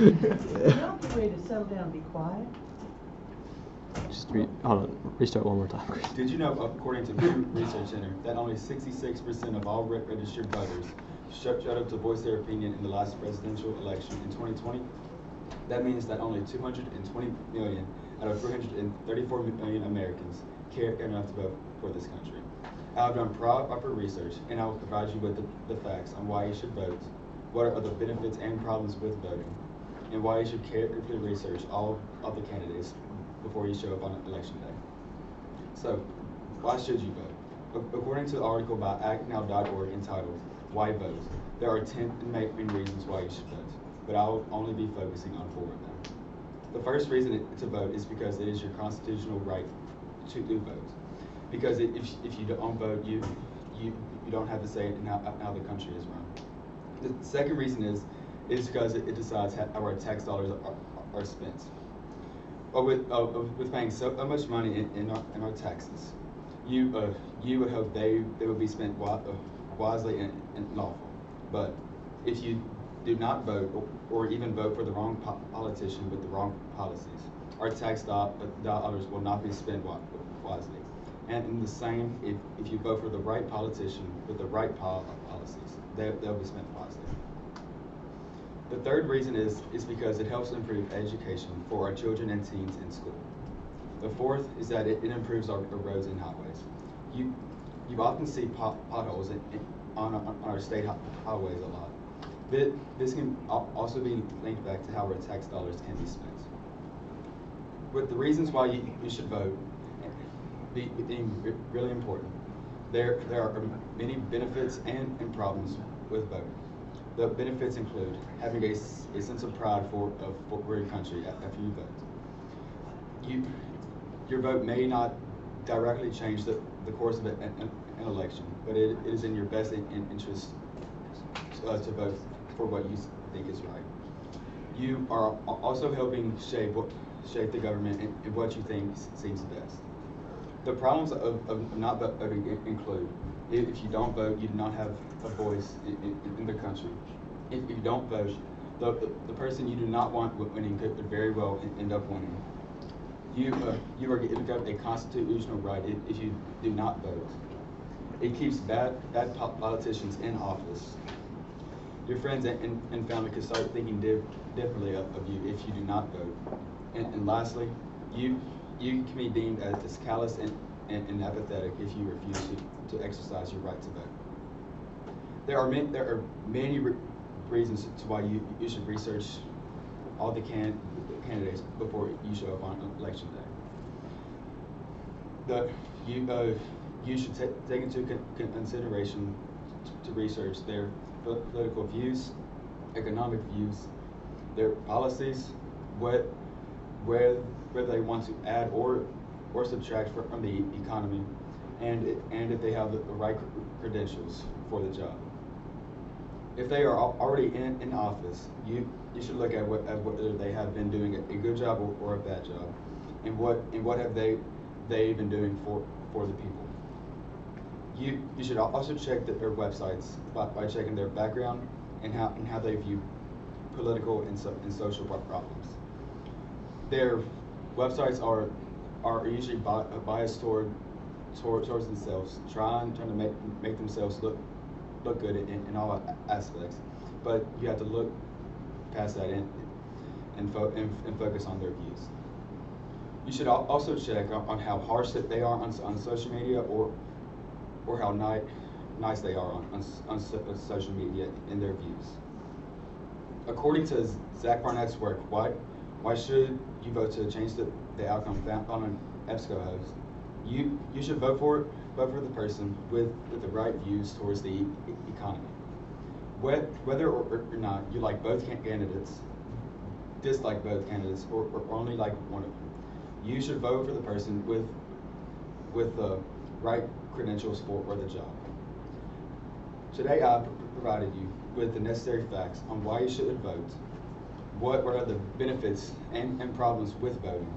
Y'all get ready to settle down and be quiet. Just hold on, restart one more time. Did you know, according to Pew Research Center, that only 66% of all registered voters showed up to voice their opinion in the last presidential election in 2020? That means that only 220 million out of 334 million Americans care enough to vote for this country. I have done proper research, and I will provide you with the facts on why you should vote, what are the benefits and problems with voting, and why you should carefully research all of the candidates before you show up on election day. So, why should you vote? According to the article by actnow.org entitled, Why Vote? There are 10 main reasons why you should vote, but I'll only be focusing on 4 of them. The first reason to vote is because it is your constitutional right to vote. Because if you don't vote, you don't have to say in how the country is run. The second reason is because it decides how our tax dollars are spent. With paying so much money in our taxes, you would hope they would be spent wisely and lawful. But if you do not vote, or even vote for the wrong politician with the wrong policies, our tax dollars will not be spent wisely. And in the same, if you vote for the right politician with the right policies, they'll be spent wisely. The third reason is because it helps improve education for our children and teens in school. The fourth is that it improves our roads and highways. You often see potholes on our state highways a lot. This can also be linked back to how our tax dollars can be spent. With the reasons why you should vote being really important, there are many benefits and problems with voting. The benefits include having a sense of pride for your country after you vote. Your vote may not directly change the course of an election, but it is in your best interest to vote for what you think is right. You are also helping shape the government in what you think seems best. The problems of not voting include, if you don't vote, you do not have a voice in the country. If you don't vote, the person you do not want winning could very well end up winning. You are giving up a constitutional right if you do not vote. It keeps bad politicians in office. Your friends and family could start thinking differently of you if you do not vote. And lastly, you can be deemed as callous and apathetic if you refuse to exercise your right to vote. There are many reasons to why you should research all the candidates before you show up on election day. You should take into consideration to research their political views, economic views, their policies, where they want to add or subtract from the economy, and if they have the right credentials for the job. If they are already in office, you should look at whether they have been doing a good job or a bad job, and what have they been doing for the people. You should also check their websites by checking their background and how they view political and social problems. Their websites are usually biased towards themselves, trying to make themselves look good in all aspects. But you have to look past that and focus on their views. You should also check on how harsh that they are on social media, or how nice they are on social media in their views. According to Zach Barnett's work, why should you vote to change the outcome found on an EBSCO host? You should vote for the person with the right views towards the economy. Whether or not you like both candidates, dislike both candidates, or only like one of them, you should vote for the person with the right credentials for the job. Today I provided you with the necessary facts on why you should vote, what are the benefits and problems with voting,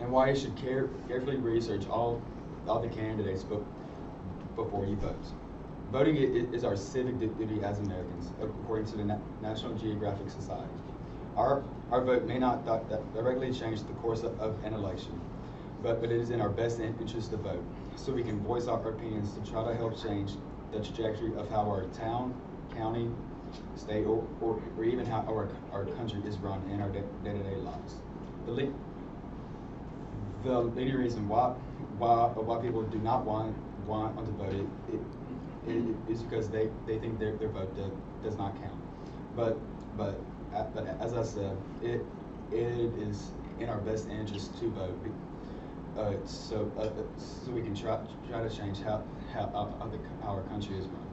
and why you should carefully research all the candidates before you vote. Voting is our civic duty as Americans, according to the National Geographic Society. Our vote may not directly change the course of an election, but it is in our best interest to vote, so we can voice our opinions to try to help change the trajectory of how our town, county, state, or even how our country is run in our day-to-day lives. The leading reason why people do not want to vote it is because they think their vote does not count. But as I said, it is in our best interest to vote, so we can try to change how our country is run.